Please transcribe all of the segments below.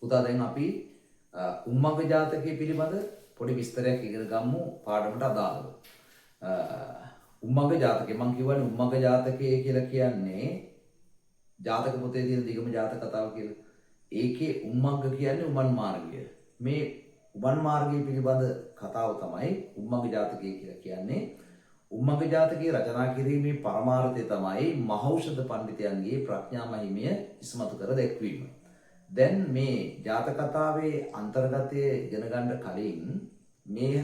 පුතා දැන් අපි උම්මග ජාතකයේ පිළිබඳ පොඩි විස්තරයක් ඉගෙන ගමු පාඩමට අදාළව. උම්මග ජාතකය මම කියවනේ උම්මග ජාතකය කියලා කියන්නේ ජාතක පොතේ තියෙන දිගම ජාතක කතාව කියලා. ඒකේ උම්මග්ග කියන්නේ උමන් මාර්ගය. මේ උමන් මාර්ගය පිළිබඳ කතාව තමයි උම්මග ජාතකය කියලා කියන්නේ. උම්මග ජාතකයේ රචනා කිරීමේ පරමාර්ථය තමයි මහෞෂධ පඬිතයන්ගේ ප්‍රඥා මහිමය ඉස්මතු කර දැක්වීම. දැන් මේ ජාතක කතාවේ අන්තර්ගතය ඉගෙන ගන්න කලින් මේ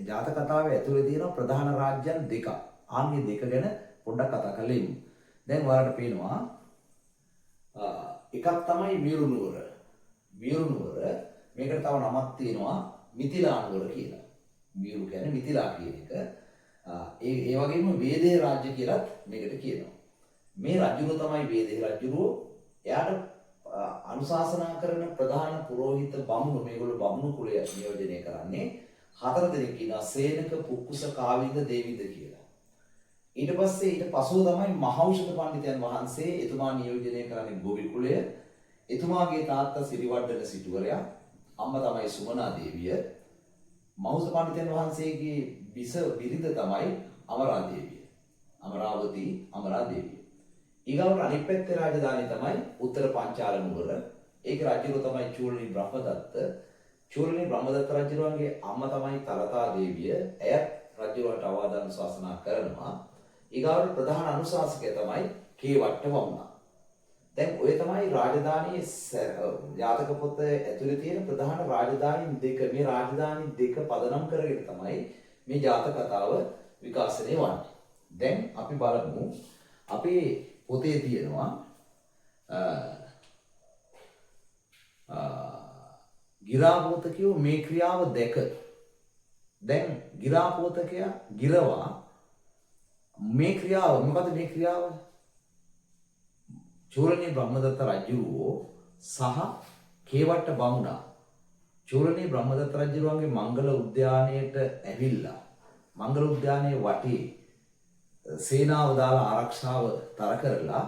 ජාතක කතාවේ ඇතුලේ තියෙන ප්‍රධාන රාජ්‍යයන් දෙකක්. ආන්ගේ දෙක ගැන පොඩ්ඩක් කතා කරලා දැන් ඔයාලට පේනවා එකක් තමයි වීරු නුවර. වීරු නුවර මේකට තව නමක් තියෙනවා මිථිලා නුවර කියලා. වීරු කියන්නේ මිථිලා කියන එක. ඒ වගේම වේදේ රාජ්‍ය කියලාත් මේකට කියනවා. මේ රජුව තමයි වේදේ රජුව. එයාට අනුශාසනා කරන ප්‍රධාන පුරෝහිත බමුණු මේගොල්ලෝ බමුණු කුලය නියෝජනය කරන්නේ 4 දෙනෙක් ඉන්නවා. සේනක, පුක්කුස, කාවින්ද, දේවිද කියලා. ඊට පසුව තමයි මහෞෂධ පඬිතයන් වහන්සේ එතුමා නියෝජනය කරන්නේ ගෝවි කුලය. එතුමාගේ තාත්තා සිරිවඩ්ඩන සිටුවරයා, අම්මා තමයි සුමනා දේවිය. මහෞෂධ පඬිතයන් වහන්සේගේ බිරිඳ තමයි අමරා දේවිය. අමරාවති අමරා දේවිය. ඊගොල්ලෝ අනිත් පැත්තේ රාජධානිය තමයි උත්තර පංචාල නුවර. ඒකේ රජුව තමයි චූලනී බ්‍රහ්මදත්ත. චූලනී බ්‍රහ්මදත්ත රජුගේ අම්මා තමයි තලතා දේවිය. එයත් රජුවට අවවාද අනුශාසනා කරනවා. ඊගොල්ලෝ ප්‍රධාන අනුශාසකය තමයි කේවට්ට වමුණා. දැන් ඔය තමයි රාජධානියේ ජාතක පොත ඇතුලේ තියෙන ප්‍රධාන රාජධානි දෙක. මේ රාජධානි දෙක පදනම් කරගෙන තමයි මේ ජාතක කතාව විකාශනය වන්නේ. දැන් අපි බලමු අපේ පොතේ තියෙනවා ගිරාපෝතකයෝ මේ ක්‍රියාව දැක. දැන් ගිරාපෝතකයා ගිරවා මේ ක්‍රියාව මොකද මේ ක්‍රියාව? චූලනී බ්‍රහ්මදත්ත රජුරෝ සහ කේවට්ට බමුණා චූලනී බ්‍රහ්මදත්ත රජුරුවන්ගේ මංගල උද්‍යානයට ඇවිල්ලා මංගල උද්‍යානයේ වටේ සේනාව දාලා ආරක්ෂාව තර කරලා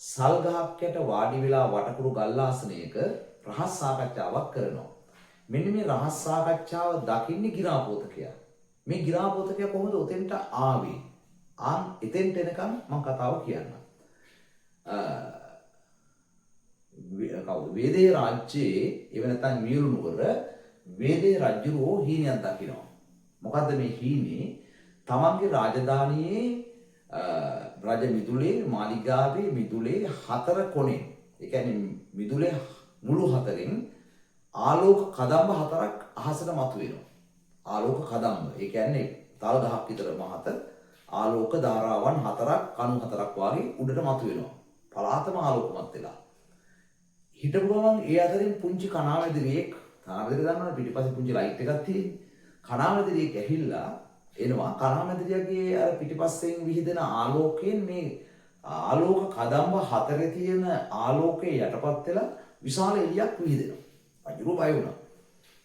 සල් ගහක් යට වාඩි වෙලා වටකුරු ගල්ආසනයක රහස් සාකච්ඡාවක් කරනවා. මෙන්න මේ රහස් සාකච්ඡාව දකින්නේ ගිරාපෝතකයා. මේ ගිරාපෝතකයා කොහොමද උතෙන්ට ආවේ? එතෙන්ට එනකම් මම කතාව කියන්නම්. වේදේ රාජ්‍යයේ එව නැත්නම් වීරු නුවර වේදේ රජුරෝ හීනයක් දකිනවා. මොකද්ද මේ හීනේ? තමන්ගේ රාජධානියේ රජ මිදුලේ මාලිගාවේ මිදුලේ 4 කොනේ, ඒ කියන්නේ මිදුලේ මුළු 4න් ආලෝක කදම්බ 4ක් අහසට මතුවෙනවා. ආලෝක කදම්බ ඒ කියන්නේ තල් ගහක් විතර මහත ආලෝක ධාරාවන් 4ක් කණු 4ක් වගේ උඩට මතුවෙනවා. පලාතම ආලෝකමත් වෙලා. හිටපු ගමන් ඒ අතරින් පුංචි කණාමැදිරියෙක්, කණාමැදිරිය දන්නවනේ පිටිපස්සේ පුංචි ලයිට් එකක් තියෙන්නේ. කණාමැදිරියෙක් ඇහිල්ලා එනවා. කණාමැදිරියගේ අර පිටිපස්සෙන් විහිදෙන ආලෝකයෙන් මේ ආලෝක කදම්බ 4 තියෙන ආලෝකයේ යටපත් වෙලා විශාල එළියක් විහිදෙනවා. රජුරෝ බය වුණා.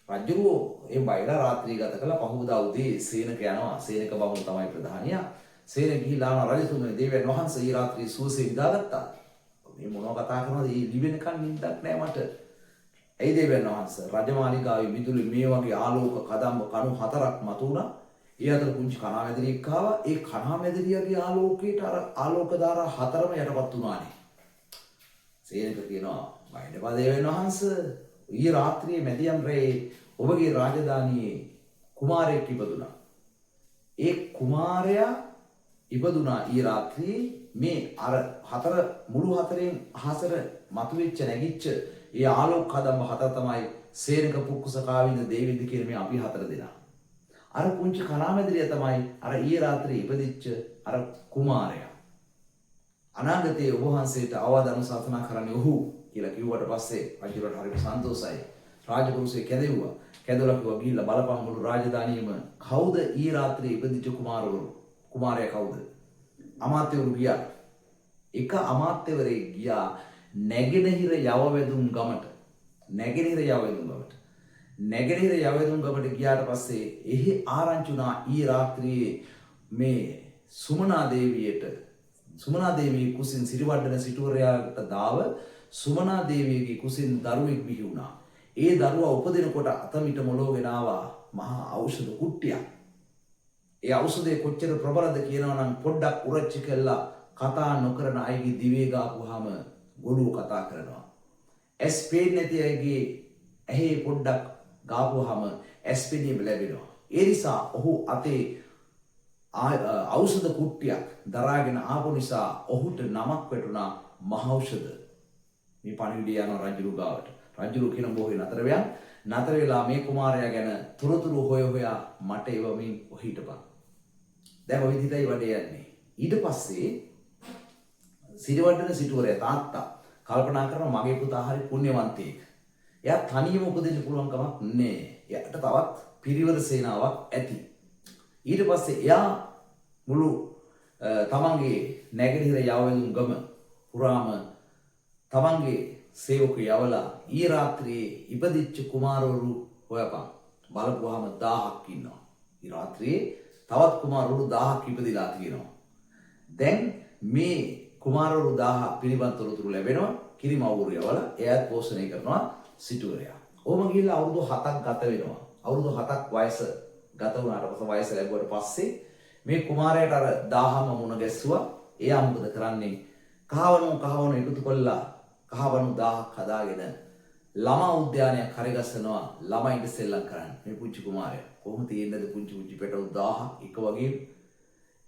රජුරෝ ඒ බයලා රාත්‍රී ගත කළා. පහුවදා උදේ සේනක යනවා. සේනක බමුණු තමයි ප්‍රධානියා. සේන ගිහිලා රජතුමනි දේවයන් වහන්සේ ඊ රාත්‍රී සුවසේ විදාගත්තා. මේ මොනවා කතා කරනවද? ඊ ලිවෙනකන් නිින්දක් නෑ මට. ඇයි දේවයන් වහන්සේ? රජමාලිගාවේ මිදුලේ මේ වගේ ආලෝක කදම්බ කණු 4ක් මතුණා. ඒ අතර පුංචි කණාමැදිරියෙක් ආවා. ඒ කණාමැදිරියගේ ආලෝකයට අර ආලෝක ධාරා 4ම යටපත් වුණානේ. සේනක කියනවා බයින්දපා දේවයන් වහන්සේ ඊ රාත්‍රියේ මැදියම් රැයේ ඔබගේ රාජධානියේ කුමාරයෙක් ඉපදුනා. ඒ කුමාරයා ඉපදුනා ඊ රාත්‍රියේ මේ අර 4 මුළු 4න් අහසට මතුවෙච්ච නැගිච්ච ඒ ආලෝක කදම්බ 4 තමයි සේනක, පුක්කුස, කාවින්ද, දේවිද කියන මේ අපි 4 දෙනා. අර පුංචි කණාමැදිරිය තමයි අර ඊ රාත්‍රියේ ඉපදිච්ච අර කුමාරයා. අනාගතයේ ඔබ වහන්සේට අවවාද අනුශාසනා කරන්නේ ඔහු කියලා කිව්වට පස්සේ රජුට හරිම සන්තෝෂයි. රාජපුරුෂය කැදෙව්වා. කැදලා කිව්වා ගිහිල්ලා බලපන් මුළු රාජධානියම කවුද ඊ රාත්‍රියේ ඉපදිච්ච කුමාරවරු? කුමාරයා කවුද? අමාත්‍යවරු ගියා. එක අමාත්‍යවරයෙක් ගියා නැගෙනහිර යවවැදුම් ගමට. නැගෙනහිර යවවැදුම් ගමට. නැගෙනහිර යවවැදුම් ගමට ගියාට පස්සේ එහි ආරංචි වුණා ඊ රාත්‍රියේ මේ සුමනා දේවිය කුසින් සිරිවඩන සිටුවරයාට දාව සුමනා දේවියගේ කුසින් දරුවෙක් බිහි වුණා. ඒ දරුවා උපදිනකොට අතමිට මොලෝගෙන ආවා මහා ඖෂධ කුට්ටියක්. ඒ ඖෂධය කොච්චර ප්‍රබලද කියනවා නම් පොඩ්ඩක් උරච්චි කළා කතා නොකරන අයගේ දිවේ ගාපුවාම ගොළුව කතා කරනවා. ඇස් පේන්නේ නැති අයගේ ඇහි පොඩ්ඩක් ගාපුවාම ඇස් පෙනීම ලැබෙනවා. ඒ නිසා ඔහු අතේ ඖෂධ කුට්ටියක් දරාගෙන ආපු නිසා ඔහුට නමක් වැටුණා මහෞෂධ. මේ පණිවිඩය යනවා රජුරු ගාවට. රජුරු කියන බොහේ නතර වෙයන් නතර වෙලා මේ කුමාරයා ගැන තොරතුරු හොයා මට එවමින් හිටපන්. දැන් ඔය විදිහටයි වැඩේ යන්නේ. ඊට පස්සේ සිරිවඩන සිටුවරයා තාත්තා කල්පනා කරනවා මගේ පුතා හරි පුණ්‍යවන්තයෙක්. එයා තනියම උපදින්න පුළුවන් කමක් නෑ. එයාට තවත් පිරිවර සේනාවක් ඇති. ඊට පස්සේ එයා මුළු තමන්ගේ නැගෙනහිර යවලුන් ගම පුරාම තමන්ගේ සේවක යවලා ඊ රාත්‍රියේ ඉපදිච්ච කුමාරවරු හොයපන්. බලපුවාම 1000ක් ඉන්නවා. ඊ රාත්‍රියේ තවත් කුමාරවරු 1000ක් ඉපදිලා තියෙනවා. දැන් මේ කුමාරවරු 1000 පිළිබඳ තොරතුරු ලැබෙනවා. කිරිමව්වරු යවලා එයාත් පෝෂණය කරනවා සිටුවරයා. ඔහොම ගිහිල්ලා අවුරුදු 7ක් ගත වෙනවා. අවුරුදු 7ක් වයස ගත වුණාට පස්සේ වයස ලැබුවට පස්සේ මේ කුමාරයාට අර 1000ම මුණ ගැස්සුවා. එයා මොකද කරන්නේ? කහවණු එකතු කළා කහවණු 1000ක් හදාගෙන ළමා උද්‍යානයක් හරිගස්සනවා ළමයින්ට සෙල්ලම් කරන්න. මේ පුංචි කුමාරයා කොහොම තියෙන්නද පුංචි පැටවු 1000 එක වගේ.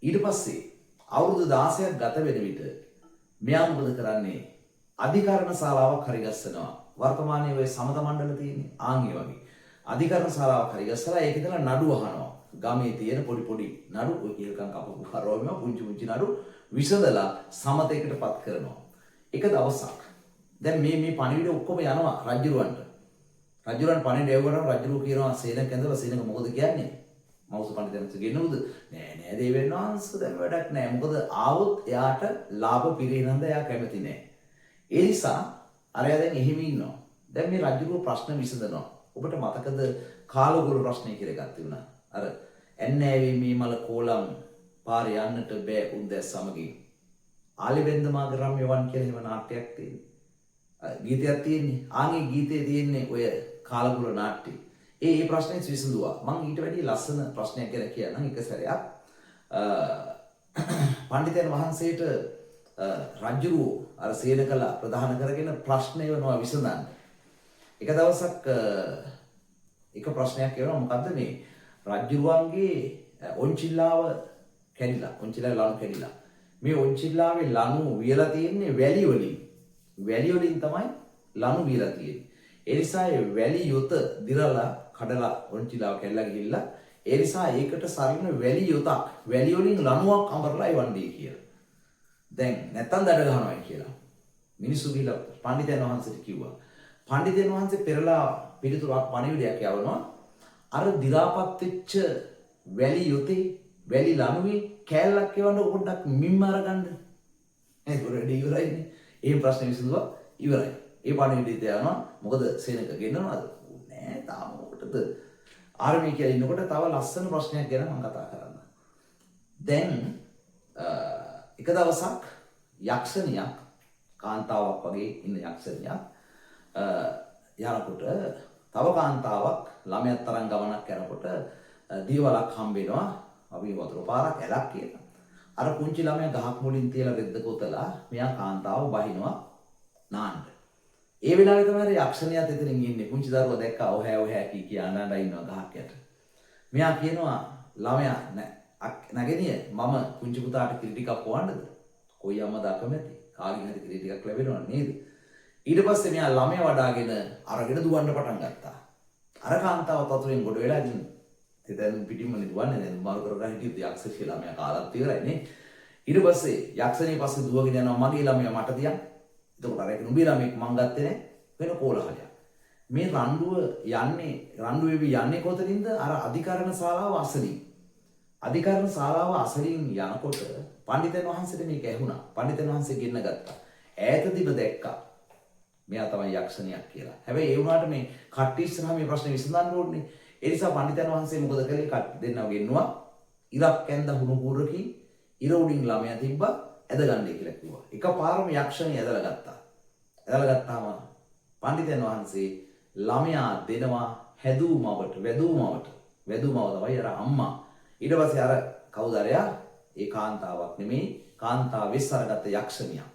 ඊට පස්සේ අවුරුදු 16ක් ගත වෙන විට මෙයා මොකද කරන්නේ? අධිකරණ ශාලාවක් හරිගස්සනවා. වර්තමානයේ ඔය සමත මණ්ඩල තියෙන්නේ ආන්ගේ වගේ. අධිකරණ ශාලාවක් හරිගස්සලා ඒක ඉතලා නඩු අහනවා. ගමේ තියෙන පොඩි නඩු ඔය කියලකම් කපපු හරවම පුංචි නඩු විසඳලා සමතයකටපත් කරනවා. එක දවසක් දැන් මේ පණිවිඩ ඔක්කොම යනවා රජුරවන්ට. රජුරන් පණිවිඩ එවුවම රජුරු කියනවා සේනක ඇඳලා සේනක මොකද කියන්නේ? මෞස පණිවිඩයන්ට ගෙන්නවද? නෑ දෙවියන් වහන්සේ දැන් වැඩක් නෑ. මොකද ආවොත් එයාට ලාභ පිරිනඳ එයා කැමති නෑ. ඒ නිසා අරයා දැන් එහෙම ඉන්නවා. දැන් මේ රජුරු ප්‍රශ්න විසඳනවා. ඔබට මතකද කාලගුරු ප්‍රශ්නය කියලා එකක් තිබුණා. අර ඇන්නෑවේ මේ මල කෝලම් පාරේ යන්නට බෑ උන්දැස් සමගින්. ආලිබෙන්ද මාගරම්යවන් කියලා එහෙම නාට්‍යයක් තියෙනවා. ගීතයක් තියෙන්නේ. ආන්ගේ ගීතේ තියෙන්නේ ඔය කාලගුරු නාට්‍යය. ඒ ප්‍රශ්නේ විසඳුවා. මම ඊට වැඩි ලස්සන ප්‍රශ්නයක් ගැන කියන්නම් එක සැරයක්. පඬිතුන් වහන්සේට රජුරු අර සේනකල ප්‍රධාන කරගෙන ප්‍රශ්න එවනවා විසඳන්න. එක දවසක් එක ප්‍රශ්නයක් එවනවා මොකද්ද මේ රජුරුවන්ගේ ඔන්චිල්ලාව කැඩිලා ඔන්චිල්ලාවේ ලණු කැඩිලා. මේ ඔන්චිල්ලාවේ ලණු වියලා තියෙන්නේ වැලි වලින්. වැලි වලින් තමයි ලණු වියලා තියෙන්නේ. ඒ නිසා ඒ වැලි යොත දිරලා කඩලා ඔන්චිල්ලාව කැඩලා ගිහිල්ලා ඒ නිසා ඒකට සරින වැලි යොතක් වැලි වලින් ලණුවක් අඹරලා එවන්නේ කියලා. දැන් නැත්තම් දඩ ගහනවා කියලා. මිනිස්සු ගිහිල්ලා පඬිතුන් වහන්සේට කිව්වා. පඬිතුන් වහන්සේ පෙරලා පිළිතුරක් පණිවිඩයක් යවනවා. අර දිරාපත් වෙච්ච වැලි යොතේ වැලි ලණුවේ කෑල්ලක් එවන්න පොඩ්ඩක් මිම්ම අරගන්න. ඒක රෙඩි ඉවරයිනේ. ඒ ප්‍රශ්නේ විසඳුවා ඉවරයි. ඒ පණිවිඩයට යනවා. මොකද සේනක ගෙන්නනවද? නෑ තාම මොකටද? ආර්මී කියලා ඉන්නකොට තව ලස්සන ප්‍රශ්නයක් ගැන මම කතා කරන්න. දැන් එක දවසක් යක්ෂණියක් කාන්තාවක් වගේ ඉන්න යක්ෂණියක් යනකොට තව කාන්තාවක් ළමයක් තරම් ගමනක් යනකොට දීවලක් හම්බ වෙනවා. අපි වතුර පාරක් ඇලක් කියලා. අර පුංචි ළමයා ගහක් මුලින් තියලා රෙද්ද කොතලා මෙයා කාන්තාව බහිනවා නාන්න. ඒ වෙලාවේ තමයි යක්ෂණියත් එතනින් ඉන්නේ. පුංචි දරුවා දැක්කා ඔහැ කිය අඬ ඉන්නවා ගහක් යට. මෙයා කියනවා ළමයා නැගෙනිය මම පුංචි පුතාට කිරි ටිකක් පොවන්නද? කොයි අම්මද අකමැති? කාගෙන් හරි කිරි ටිකක් ලැබෙනව නේද? ඊට පස්සේ මෙයා ළමයා වඩාගෙන අරගෙන දුවන්න පටන් ගත්තා. අර කාන්තාව වතුරෙන් ගොඩ වෙලා ඉතින් තෙතෙන් පිටින්මනේ දුවන්නේ දැන් මාරු කරගෙන හිටියත් යක්ෂ ළමයා කාලත් ඉවරයි නේ. ඊට පස්සේ යක්ෂණිය පස්සේ දුවගෙන යනවා මගේ ළමයා මට තියන්. එතකොට අර නුඹේ ළමෙක් මං ගත්තේ නේ වෙන කෝලහලයක්. මේ රණ්ඩුවේ යන්නේ කොතනින්ද? අර අධිකරණ ශාලාව අසලින්. අධිකරණ ශාලාව අසලින් යනකොට පඬිතුන් වහන්සේට මේක ඇහුණා. පඬිතුන් වහන්සේ ගෙන්න ගත්තා. ඈතදීම දැක්කා. මෙයා තමයි යක්ෂණියක් කියලා. හැබැයි ඒ වුණාට මේ කට්ටිය ඉස්සරහා මේ ප්‍රශ්නේ විසඳන්න ඕනේ. ඒ නිසා පඬිතුන් වහන්සේ මොකද කළේ? කට්ටිය දෙන්නව ගෙන්නුවා. ඉරක් කැඳ හුණු පුරකින් ඉර උඩින් ළමයා තිබ්බා ඇදගන්නේ කියලා කිව්වා. එකපාරම යක්ෂණිය ඇදලා ගත්තා. ඇදලා ගත්තාම පඬිතුන් වහන්සේ ළමයා දෙනවා හැදූමවට වැදූමව තමයි අර අම්මා. ඊට පස්සේ අර කවුද අරයා? ඒ කාන්තාවක් නෙමෙයි, කාන්තාවෙස් අරගත්ත යක්ෂණියක්.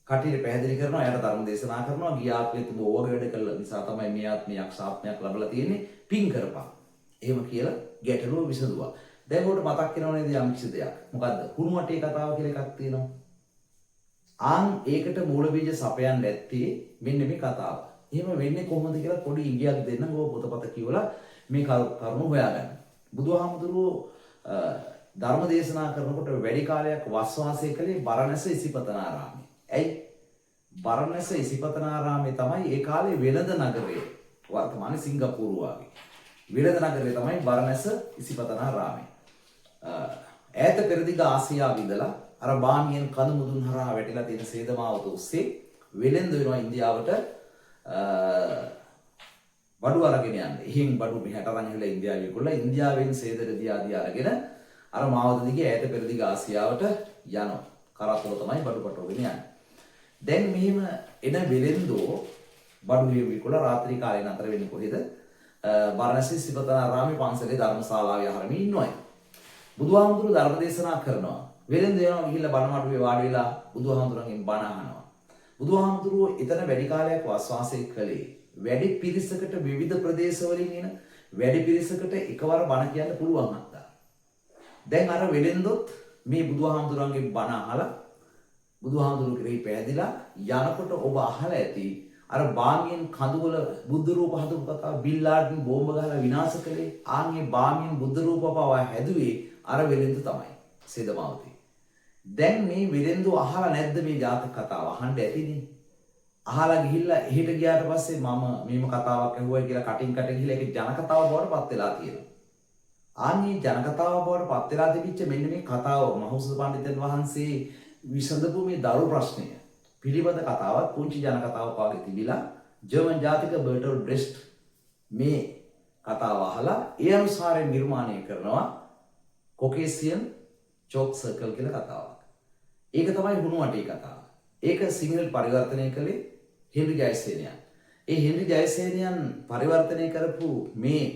කටියට පැහැදිලි කරනවා, එයාට ධර්ම දේශනා කරනවා, ගිය ආත්මෙත් ඔබ ඕක වැඩ කළා නිසා තමයි මේ ආත්මේ යක්ෂාත්මයක් ලැබලා තියෙන්නේ, පින් කරපන්. එහෙම කියලා ගැටලුව විසඳුවා. දැන් උඩට මතක් වෙනව නේද යම් කිසි දෙයක්. මොකද්ද? කුණුවටේ කතාව කියලා එකක් තියෙනවා. ඒකට මූල බීජ සපයන්න නැත්තේ මෙන්න මේ කතාව. එහෙම වෙන්නේ කොහොමද කියලා පොඩි ඉඟියක් දෙන්න ඕක පොතපත කියවලා මේ කරුණු හොයාගන්න. බුදුහාමුදුරුවෝ ධර්ම දේශනා කරනකොට වැඩි කාලයක් වස්වාසය කළේ බරණැස ඉසිපතනාරාමයේ. ඇයි? බරණැස ඉසිපතනාරාමයේ තමයි ඒ කාලේ වෙළඳ නගරය. වර්තමානයේ සිංගප්පූරු වගේ. වෙළඳ නගරය තමයි බරණැස ඉසිපතනාරාමය. ඈත පෙරදිග ආසියාව ඉඳලා අර බාමියන් කඳු මුදුන් හරහා වැටිලා තියෙන සේදමාවත ඔස්සේ වෙළෙන්ද වෙනවා ඉන්දියාවට බඩු අරගෙන යන්න. එහෙන් බඩු මෙහාට අරන් ඇවිල්ලා ඉන්දියාවේ ගොල්ලා ඉන්දියාවෙන් සේද රෙදි ආදී අරගෙන අර මාවත දිගේ ඈත පෙරදිග ආසියාවට යනවා. කරත්තල තමයි බඩු පටවගෙන යන්නේ. දැන් මෙහෙම එන වෙළෙන්දෝ බඩු හේවිකොළ රාත්‍රී කාලේ නතර වෙන්නේ කොහෙද? බරණැස ඉසිපතනාරාමේ පන්සලේ ධර්මශාලාවේ ආරමී ඉන්නවයි. බුදුහාමුදුරුවෝ ධර්ම දේශනා කරනවා. වෙළෙන්ද යනවා ගිහිල්ලා බණ මඩුවේ වාඩි වෙලා බුදුහාමුදුරන්ගෙන් බණ අහනවා. බුදුහාමුදුරුවෝ එතන වැඩි කාලයක් වාසය කළේ වැඩි පිරිසකට විවිධ ප්‍රදේශවලින් එන වැඩි පිරිසකට එකවර බණ කියන්න පුළුවන් අත්තා. දැන් අර වෙළෙන්දොත් මේ බුදුහාමුදුරන්ගෙන් බණ අහලා බුදුහාමුදුරුවෝ කෙරෙහි පැහැදිලා යනකොට ඔබ අහලා ඇති අර බාමියන් කඳුවල බුද්ධ රූප හදපු කතාව බිල්ලාඩ්න් බෝම්බ ගහලා විනාශ කළේ ආන්ගේ බාමියන් බුද්ධ රූප පවා හැදුවේ අර වෙළෙන්ද තමයි සේදමාවතේ. දැන් මේ වෙළෙන්දු අහලා නැද්ද මේ ජාතක කතාව? අහන්න ඇතිනේ. අහලා ගිහිල්ලා එහෙට ගියාට පස්සේ මම මේම කතාවක් ඇහුවයි කියලා කටින් ගිහිල්ලා ඒක ජන කතාව බවට පත් වෙලා තියෙනවා. ආන්නේ ජන කතාව බවට පත් වෙලා තිබිච්ච මෙන්න මේ කතාව මහෞෂධ පඬිතුන් වහන්සේ විසඳපු මේ දරු ප්‍රශ්නය පිළිබඳ කතාවක් පුංචි ජන කතාවක් වගේ තිබිලා ජර්මන් ජාතික බර්ටල් බ්‍රෙස්ට් මේ කතාව අහලා ඒ අනුසාරයෙන් නිර්මාණය කරනවා කොකේසියන් චෝක් සර්කල් කියලා කතාවක්. ඒක තමයි හුණුවටේ කතාව. ඒක සිංහලට පරිවර්තනය කළේ හෙන්රි ජයසේනයන්. ඒ හෙන්රි ජයසේනයන් පරිවර්තනය කරපු මේ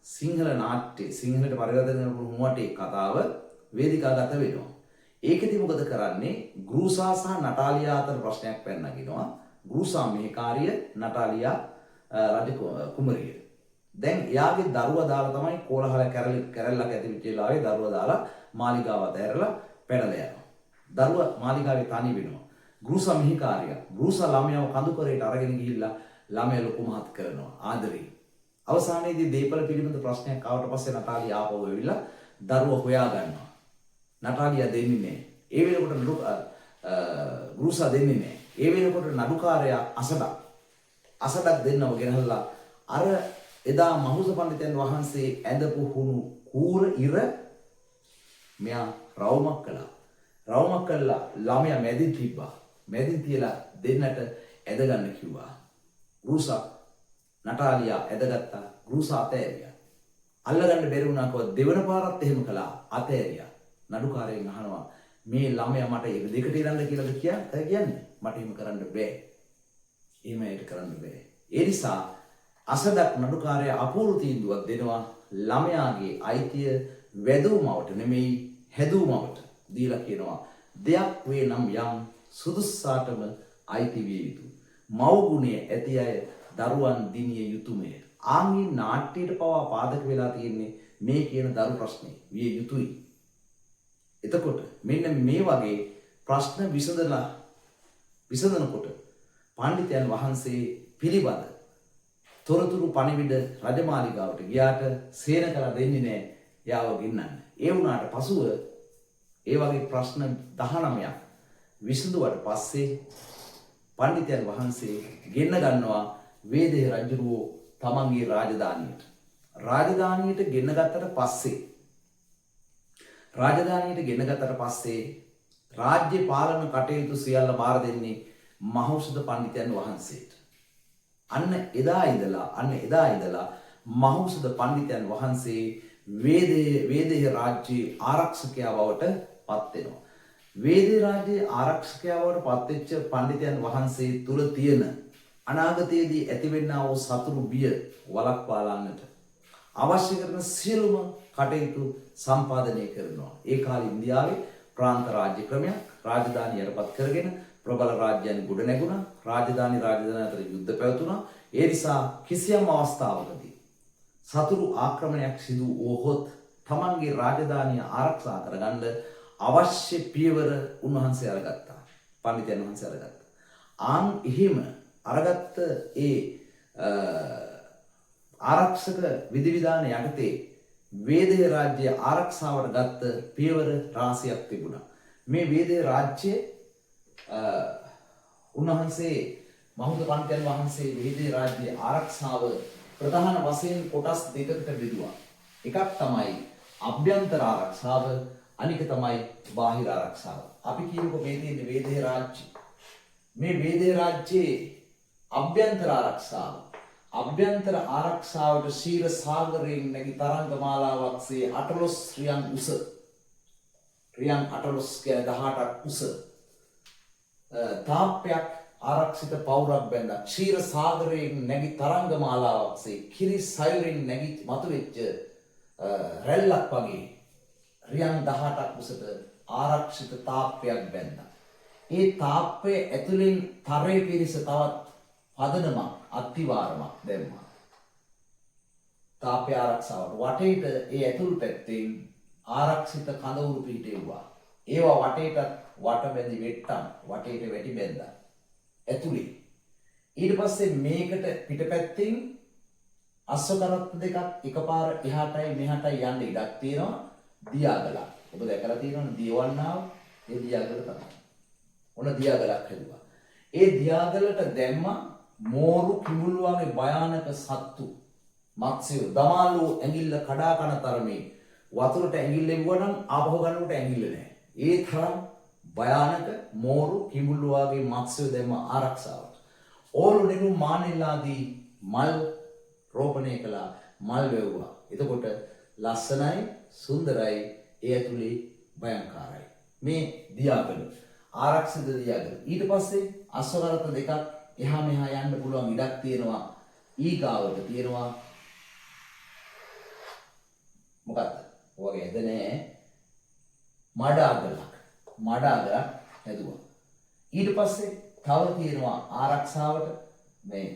සිංහල නාට්‍ය සිංහලට පරිවර්තනය කරපු හුණුවටේ කතාව වේදිකාගත වෙනවා. ඒකෙදි මොකද කරන්නේ? ගෘසා සහ නටාලියා අතර ප්‍රශ්නයක් පැනනගිනවා. ගෘසා මෙහෙකාරිය, නටාලියා රජ කුමරිය. දැන් එයාගේ දරුවා දාලා තමයි කෝලහල කැරල්ලක් ඇතිවෙච්ච වෙලාවේ දරුවා දාලා මාලිගාව අතහැරලා පැනලා යනවා. දරුවා මාලිගාවේ තනි වෙනවා. ගෘසා මෙහෙකාරිය ගෘසා ළමයාව කඳුකරේට අරගෙන ගිහිල්ලා ළමයා ලොකු මහත් කරනවා ආදරේ. අවසානයේදී දීපල පිළිබඳ ප්‍රශ්නයක් ආවට පස්සේ නටාලියා ආපහු ඇවිල්ලා දරුවා හොයා ගන්නවා. නටාලියා දෙන්නේ නැහැ. ඒ වෙනකොට ගෘසා දෙන්නේ නැහැ. ඒ වෙනකොට නඩුකාරයා අසඩක් දෙන්නව ගෙනහලා අර එදා මහෞෂධ පඬිතුන් වහන්සේ ඇඳපු හුණු කූර ඉර මෙයා රවුමක් කළා. රවුමක් කළා ළමයා මැදින් තිබ්බා. මැදින් තියලා දෙන්නට ඇද ගන්න කිව්වා. ගෘසා නටාලියා ඇදගත්තා. ගෘසා අතෑරියා. අල්ලගන්න බැරි වුණා කව දෙවන පාරත් එහෙම කළා. අතෑරියා. නඩුකාරයෙන් අහනවා මේ ළමයා මට ඒක දෙකට ඉරන්න කියලාද කියන්නේ? මට එහෙම කරන්න බෑ. එහෙම ඒක කරන්න බෑ. ඒ නිසා අසඩක් නඩුකාරයා අපූර්ව තීන්දුවක් දෙනවා ළමයාගේ අයිතිය වැදූමවට නෙමෙයි හැදූමවට දීලා කියනවා දෙයක් වේ නම් යම් සුදුස්සාටම අයිති විය යුතු මව් ගුණය ඇති අය දරුවන් දිනිය යුතුයමය. ආන්ගේ නාට්‍යයට පවා පාදක වෙලා තියෙන්නේ මේ කියන දරු ප්‍රශ්නේ විය යුතුයි. එතකොට මෙන්න මේ වගේ ප්‍රශ්න විසඳනකොට පඬිතුයන් වහන්සේ පිළිබඳ තොරතුරු පණිවිඩ රජමාලිගාවට ගියාට සේනකලා දෙන්නේ නැහැ යාව ගෙන්නන්න. ඒ වුණාට පසුව ඒ වගේ ප්‍රශ්න 19ක් විසඳුවට පස්සේ පඬිතුයන් වහන්සේ ගෙන්න ගන්නවා වේදේ රජුරෝ තමන්ගේ රාජධානියට. රාජධානියට ගෙන්න ගත්තට පස්සේ රාජ්‍ය පාලන කටයුතු සියල්ල බාර දෙන්නේ මහෞෂධ පඬිතුයන් වහන්සේට. අන්න එදා ඉඳලා මහෞෂධ පඬිතුයන් වහන්සේ වේදේ රාජ්‍යයේ ආරක්ෂකයා බවට පත් වෙනවා. වේදේ රාජ්‍යයේ ආරක්ෂකයා බවට පත් වෙච්ච පඬිතුයන් වහන්සේ තුල තියෙන අනාගතයේදී ඇතිවෙන්නා වූ සතුරු බිය වළක්වාලන්නට අවශ්‍ය කරන සියලුම කටයුතු සම්පාදනය කරනවා. ඒ කාලේ ඉන්දියාවේ ප්‍රාන්ත රාජ්‍ය ක්‍රමයක් රාජධානිය යටපත් කරගෙන ප්‍රබල රාජ්‍යයන් ගොඩ නැගුණා. රාජධානි අතර යුද්ධ පැවතුණා. ඒ නිසා කිසියම් අවස්ථාවකදී සතුරු ආක්‍රමණයක් සිදු වුවහොත් තමන්ගේ රාජධානිය ආරක්ෂා කරගන්න අවශ්‍ය පියවර උන්වහන්සේ අරගත්තා. පඬිතුයන් වහන්සේ අරගත්තා. ආන් එහෙම අරගත්ත ඒ ආරක්ෂක විධිවිධාන යටතේ වේදේ රාජ්‍ය ආරක්ෂාවට ගත්ත පියවර රාශියක් තිබුණා. මේ වේදේ රාජ්‍යයේ උන්වහන්සේ මහුද පඬිතුයන් වහන්සේ වේදේ රාජ්‍ය ආරක්ෂාව ප්‍රධාන වශයෙන් කොටස් දෙකකට බෙදුවා. එකක් තමයි අභ්‍යන්තර ආරක්ෂාව, අනික තමයි බාහිර ආරක්ෂාව. අපි කියමුකෝ මේ තියෙන වේදේ රාජ්‍ය. මේ වේදේ රාජ්‍යයේ අභ්‍යන්තර ආරක්ෂාව. අභ්‍යන්තර ආරක්ෂාවට ශීර සාගරයෙන් නැගි තරංග මාලාවක්සේ 18 රියන් උස. රියන් 18 කියන්නේ 18ක් උස. තාප්පයක් ආරක්ෂිත පවුරක් බැඳලා ක්ෂීර සාගරයෙන් නැගි තරංග මාලාවක්සේ කිරි සයුරින් නැගි මතුවෙච්ච රැල්ලක් වගේ රියන් 18ක් උසට ආරක්ෂිත තාප්පයක් බැඳලා. ඒ තාප්පයේ ඇතුලෙන් තරේ පිරිස තවත් පදනමක් අත්තිවාරමක් දැම්මා. තාප්පය ආරක්ෂාවට වටේට ඒ ඇතුළු පැත්තෙන් ආරක්ෂිත කඳවුරු පිහිටෙව්වා. ඒවා වටේට වටබැඳි වෙට්ටම් වටේට වැටි බැඳලා ඇතුලේ. ඊට පස්සේ මේකට පිටපැත්තෙන් අශ්වකරත්ත දෙකක් එකපාර එහාටයි මෙහාටයි යන්න ඉඩක් තියෙනවා. දියාගලක්. ඔබ දැකලා තියෙනවනේ දියවන්නාව. ඒ දියාගල තමයි. ඔන්න දියාගලක් හැදුවා. ඒ දියාගලට දැම්මා මෝරු කිඹුල් වගේ භයානක සත්තු මත්ස්‍යෝ දමාලු ඇඟිල්ල කඩා කන තරමේ වතුරට ඇඟිල්ල එවුවනම් ආපහු ගන්නකොට ඇඟිල්ල නැහැ. ඒ තරම් භයානක මෝරු කිඹුල් වගේ මත්ස්‍යෝ දැම්ම ආරක්ෂාවට. ඕලු නෙළු මානෙල්ලාදී මල් රෝපණය කළා, මල් වැවුවා. එතකොට ලස්සනයි, සුන්දරයි, ඒ ඇතුලේ භයංකාරයි. මේ දියාගල ආරක්ෂිත දියාගල. ඊට පස්සේ අශ්වකරත දෙකක් එහා මෙහා යන්න පුළුවන් ඉඩක් තියෙනවා. ඊගාවට තියෙනවා මොකක්ද? ඔයගේ ඇද නෑ. මඩාගලක්. මඩාගලක් හැදුවා. ඊට පස්සේ තව තියෙනවා ආරක්ෂාවට මේ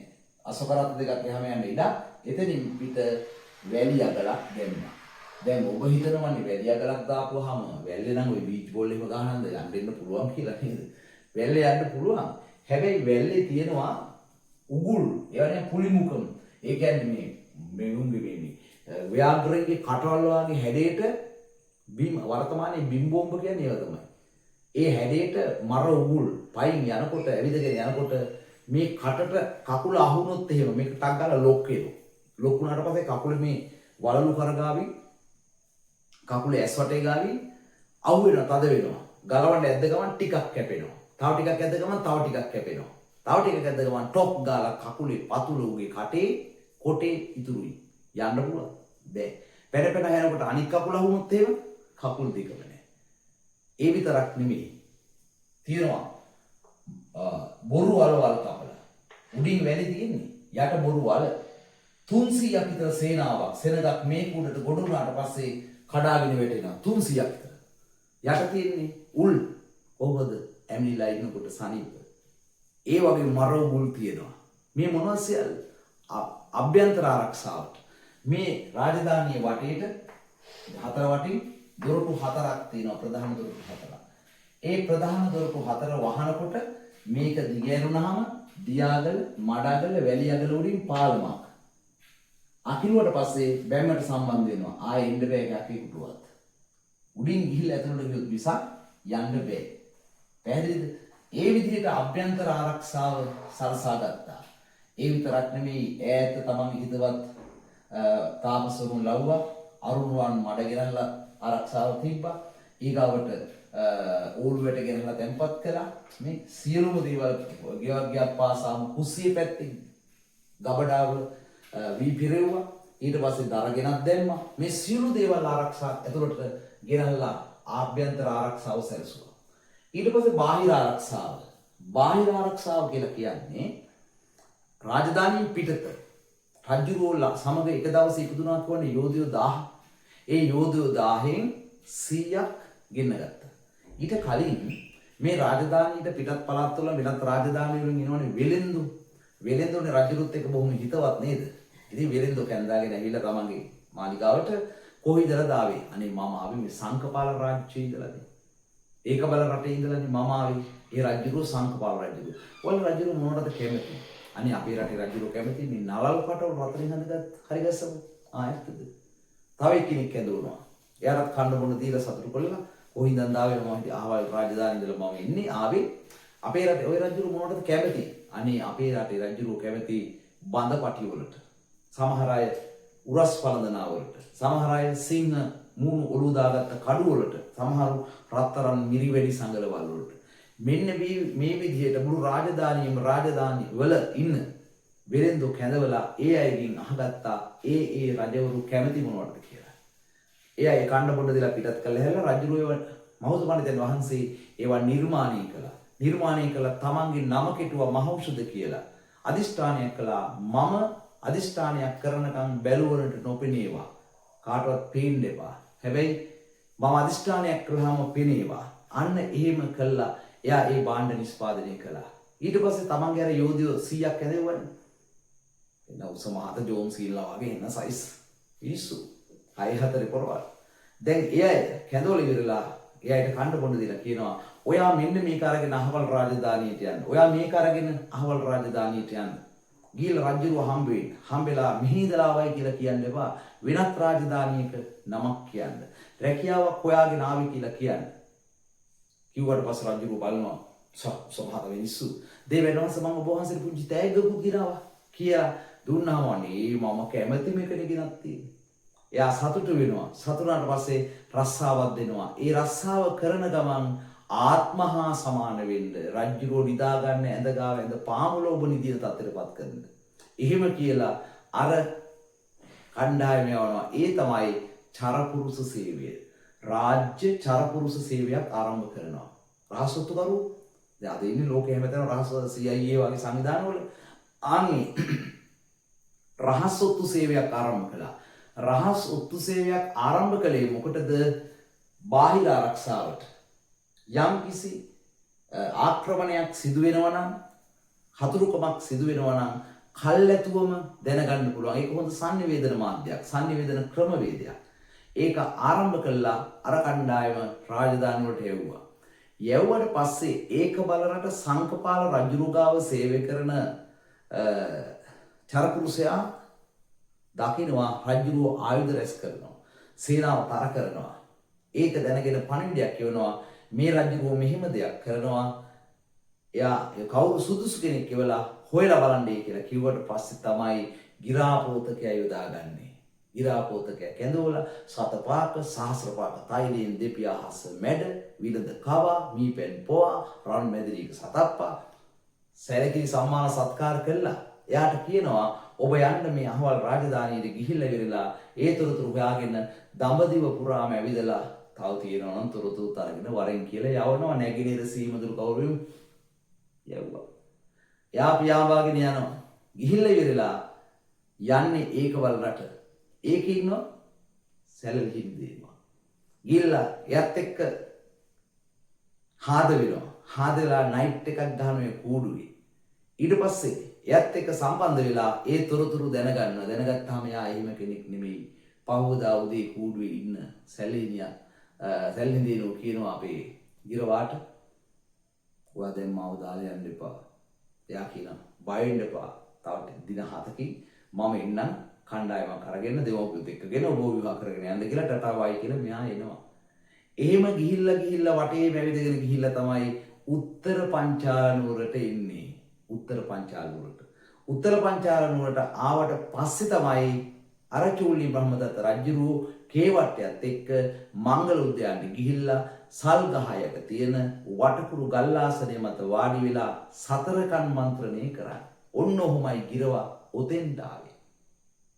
අශ්වකරත දෙකක් එහාම යන්න ඉඩක්. එතනින් පිට වැලි අගලක් දැම්මා. දැන් ඔබ හිතනවනේ වැලි අගලක් දාපුවාම වැල්ලේ නම් ওই බීච් බෝල් එකම ගහනද යන්න දෙන්න පුළුවන් කියලා නේද? වැල්ලේ යන්න පුළුවන්. හැබැයි වැල්ලේ තියෙනවා උගුල්, ඒවනේ පුලිමුකම්. ඒ කියන්නේ මේ ව්‍යාග්‍රයේ කටවල් වගේ හැඩයට බිම් වර්තමානයේ බිම් බෝම්බ කියන්නේ ඒව තමයි. ඒ හැඩයට මර උගුල් පයින් යනකොට ඇවිදගෙන යනකොට මේ කටට කකුල අහුනොත් එහෙම මේක ටක් ගාලා ලොක් වෙනවා. ලොක් වුණාට පස්සේ කකුලේ මේ වලලු කරගාවි කකුලේ ඇස් වටේ ගාවි අහු වෙනවා, තද වෙනවා. ගලවන්න ඇද්ද ගමන් ටිකක් කැපෙනවා. තව ටිකක් ඇද්ද ගමන් තව ටිකක් කැපෙනවා. තව ටිකක් ඇද්ද ගමන් ටොප් ගාලා කකුලේ පතුල උගේ කටේ කොටේ ඉතුරුයි. යන්න පුළුවන්. බෑ. පැන පැන හැරෙනකොට අනික් කකුල අහුනොත් එහෙම කකුල් දෙකම නැහැ. ඒ විතරක් නෙමෙයි. තියෙනවා බොරු වලවල් කපලා. උඩින් වැලි තියෙන්නේ. යට බොරු වල 300ක් විතර සේනාවක් සෙනගක් මේ කුඩට ගොඩ වුණාට පස්සේ කඩාගෙන වැටෙනවා. 300ක් විතර. යට තියෙන්නේ උල්. කොහොමද ඇමිලිලා ඉන්නකොට සනීප. ඒ වගේ මර උල් තියෙනවා. මේ මොනවද සියල්ල? අභ්‍යන්තර ආරක්ෂාවට. මේ රාජධානියේ වටේට හතර වටින් දොරටු හතරක් තියෙනවා, ප්‍රධාන දොරටු හතරක්. ඒ ප්‍රධාන දොරටු හතර වහනකොට මේක දිගෑරුණාම දියාගල, මඩාගල, වැලි අගල වලින් පාලමක්. අකිලුවට පස්සේ බැම්මට සම්බන්ධ වෙනවා. ආයෙ එන්න බෑ කැපිකුටුවත්. උඩින් ගිහිල්ලා ඇතුළට ගියොත් විසක් යන්න බෑ. පැහැදිලිද? ඒ විදිහට අභ්‍යන්තර ආරක්ෂාව සලසා ගත්තා. ඒ විතරක් නෙමෙයි ඈත තමන් හිතවත් තාපසවරුන් ලව්වා, අරුණුවන් මඩ ගෙනල්ලා ආරක්ෂාව තිබ්බා. ඊගාවට ඕලුවට ගෙනල්ලා තැන්පත් කළා. මේ සියලුම දේවල් ගෙවක් පාසාම කුස්සිය පැත්තේ ගබඩාව වී පිරෙව්වා. ඊට පස්සේ දර ගෙනත් දැම්මා. මේ සියලු දේවල් ආරක්ෂා ඇතුළට ගෙනල්ලා ආභ්‍යන්තර ආරක්ෂාව සැලසුවා. ඊට පස්සේ බාහිර ආරක්ෂාව. බාහිර ආරක්ෂාව කියලා කියන්නේ රාජධානියෙන් පිටත රජුරෝ සමග එක දවසේ ඉපදුනා කියන්නේ යෝධයෝ 1000. ඒ යෝධයෝ 1000න් 100ක් ගෙන්න ගත්තා. ඊට කලින් මේ රාජධානියට පිටත් පළාත්වල වෙනත් රාජධානි වලින් එනවනේ වෙලෙන්දු. වෙලෙන්දුනේ රජුරුත් එක්ක බොහොම හිතවත් නේද? ඉතින් වෙලෙන්දු කැඳාගෙන ඇවිල්ලා තමන්ගේ මාලිගාවට කොහොයිදලා දාවේ. අනේ මම ආවේ මේ සංකපාල රාජ්‍යයේ ඉඳලානේ. ඒක බල රටේ ඉඳලානේ මම ආවේ. ඒ රජුරුව සංකපාල රජුරුව. ඔය රජුරුව මොනවටද කැමති? අනේ අපේ රටේ රජුරුව කැමති මේ නලල් කටවල් රතරින් හදගත් හරි ගස්සමු. ආයෙත් තව එක්කෙනෙක් ඇඳුණා. එයාට කන්න බොන්න දීලා සතුටු කළා. කොහින්දන් දාවේ මම හිටිය අහවල් රාජධානිය ඉඳලා මම ඉන්නේ ආවේ. අපේ රටේ ওই රජුරුව මොනවටද කැමති? අනේ අපේ රටේ රජුරුව කැමති බඳ පටි වලට. සමහර අය උරස් පළඳනා වලට. සමහර අය සිංහ මූණු ඔලුව දාගත්ත කඩු වලට. සමහරු රත්තරන් මිරිවැඩි සංගලවල් වලට. මෙන්න මේ විදිහට මුළු රාජධානි වල ඉන්න වෙරෙන්දු කැඳවලා ඒ අයගෙන් අහගත්තා ඒ රජවරු කැමති මොනවටද කියලා. ඒ අය කන්න බොන්න දෙලා පිටත් කළා හැලා රජුරුව මහෞෂධ පඬිතුන් වහන්සේ ඒවා නිර්මාණය කළා. නිර්මාණය කළා තමන්ගේ නම කෙටුවා මහෞෂධ කියලා. අදිෂ්ඨානයක් කළා මම අදිෂ්ඨානයක් කරනකම් බැලුවරට නොපෙනේවා. කාටවත් පේන්න එපා. හැබැයි මම අදිෂ්ඨානයක් කළාම පෙනේවා. අන්න එහෙම කළා. එයා ඒ භාණ්ඩ නිෂ්පාදනය කළා. ඊට පස්සේ තමන්ගේ අර යෝධයෝ 100ක් ඇදෙව්වනේ. එන්න උසමහත ජෝම් සීල්ලා වගේ එන්න සයිස් පිස්සු. 6-4 පොරවල්. දැන් එයා කැඳවල ඉවරලා එයාට කන්න බොන්න දීලා කියනවා ඔයා මෙන්න මේක අරගෙන අහවල් රාජධානියට යන්න. ඔයා මේක අරගෙන අහවල් රාජධානියට යන්න. ගිහලා රජුව හම්බෙලා මෙහිදලා වයි කියලා කියන්න එපා. වෙනත් රාජධානියක නමක් කියන්න. රැකියාවක් හොයාගෙන ආවි කියලා කියන්න. කිව්වට පස්සේ රජුව බලනවා සමහර මිනිස්සු දෙවෙනවස මම ඔබ වහන්සේට පුංචි තෑග්ගකුත් ගෙනාවා කියලා දුන්නාම අනේ මම කැමති මේකනේ ගෙනත් තියෙන්නේ. එයා සතුටු වෙනවා. සතුටුනාට පස්සේ රස්සාවක් දෙනවා. ඒ රස්සාව කරන ගමන් ආත්මහා සමාන වෙන්න රජුරෝ නිදා ගන්න ඇඳ ගාව ඇඳ පාමුල ඔබ නිදින තත්ත්වයටපත් කරන්න. එහෙම කියලා අර කණ්ඩායම යවනවා. ඒ තමයි චරපුරුෂ සේවය. රාජ්‍ය චරපුරුෂ සේවයක් ආරම්භ කරනවා. රහසොත්තුකරු දැන් අද ඉන්නේ ලෝකෙ හැමතැනම රහස් CIA වගේ සංවිධානවල ආන්නේ රහස් ඔත්තු සේවයක් ආරම්භ කළා. රහස් ඔත්තු සේවයක් ආරම්භ කළේ මොකටද? බාහිර ආරක්ෂාවට. යම් කිසි ආක්‍රමණයක් සිදු වෙනවා නම්, හතුරුකමක් සිදු වෙනවා නම් කල්ැතුවම දැනගන්න පුළුවන්. ඒක හොඳ sannivedana මාධ්‍යයක්, sannivedana ක්‍රමවේදයක්. ඒක ආරම්භ කළා අර කණ්ඩායම රාජධානි වලට යවුවා. යවුවට පස්සේ ඒක බලරට සංකපාල රජුරුගාව සේවය කරන චරපුරුෂයා දකින්නවා රජුරුව ආයුධ රැස් කරනවා. සේනාව තර කරනවා. ඒක දැනගෙන පණිවිඩයක් කියවනවා මේ රජුරුව මෙහෙම දෙයක් කරනවා. එයා කවුරු සුදුසු කෙනෙක් කියලා හොයලා බලන්නයි කියලා කිව්වට පස්සේ තමයි ගිරාපෝතකයා යොදාගන්නේ. ගිරාපෝතකයා කැඳවලා සතපාක සහස්‍රපාක තෛලයෙන් දෙපියාහස මැඩ විලද කවා මීපෙන් පොවා රන් මැදිරියක සතප්පා සැලකිලි සම්මාන සත්කාර කළා. එයාට කියනවා ඔබ යන්න මේ අහවල් රාජධානියට ගිහිල්ලා ඉවරලා ඒ තොරතුරු හොයාගෙන දඹදිව පුරාම ඇවිදලා තව තියෙනවා නම් තොරතුරු අරගෙන වරෙන් කියලා යවනවා. නැගිනේර සීමදුරු කවුරුම යවුවා. යා පියාඹාගෙන යනවා. ගිහිල්ලා ඉවරලා යන්නේ ඒකවල රට. ඒකේ ඉන්නවා සැලලි හිමිදේවා. ගිහිල්ලා එයත් එක්ක හාද වෙනවා. හාදලා නයිට් එකක් ගහන මේ කූඩුවේ. ඊට පස්සේ එයත් එක්ක සම්බන්ධ වෙලා ඒ තොරතුරු දැනගන්නවා. දැනගත්තාම යා එහෙම කෙනෙක් නෙමෙයි. පහවදා උදේ කූඩුවේ ඉන්න සැලෙනියා සැලෙන්දීනෝ කියනවා අපේ ගිරවාට ඔයා දැන් මාව දාලා යන්න එපා. එයා කියනවා බය වෙන්න එපා. තව දින 7කින් මම එන්නම් කණ්ඩායමක් අරගෙන දෙමව්පියොත් එක්කගෙන ඔබ විවාහ කරගෙන යන්න කියලා ටටාවයි කියලා මෙයා එනවා. එහෙම ගිහිල්ලා වටේ පැවිදගෙන ගිහිල්ලා තමයි උත්තර පංචාලනුවරට එන්නේ. උත්තර පංචාලනුවරට. උත්තර පංචාලනුවරට ආවට පස්සේ තමයි අරචූලි බ්‍රහ්මදත්ත රජුරෝ කේවට්ටයත් එක්ක මංගල උද්‍යානට ගිහිල්ලා සල් ගහයක තියෙන වටකුරු ගල්ආසනය මත වාඩි වෙලා සතරකන් මන්ත්‍රණය කරා. ඔන්න ඔහොමයි ගිරවා ඔතෙන්ට ආවේ.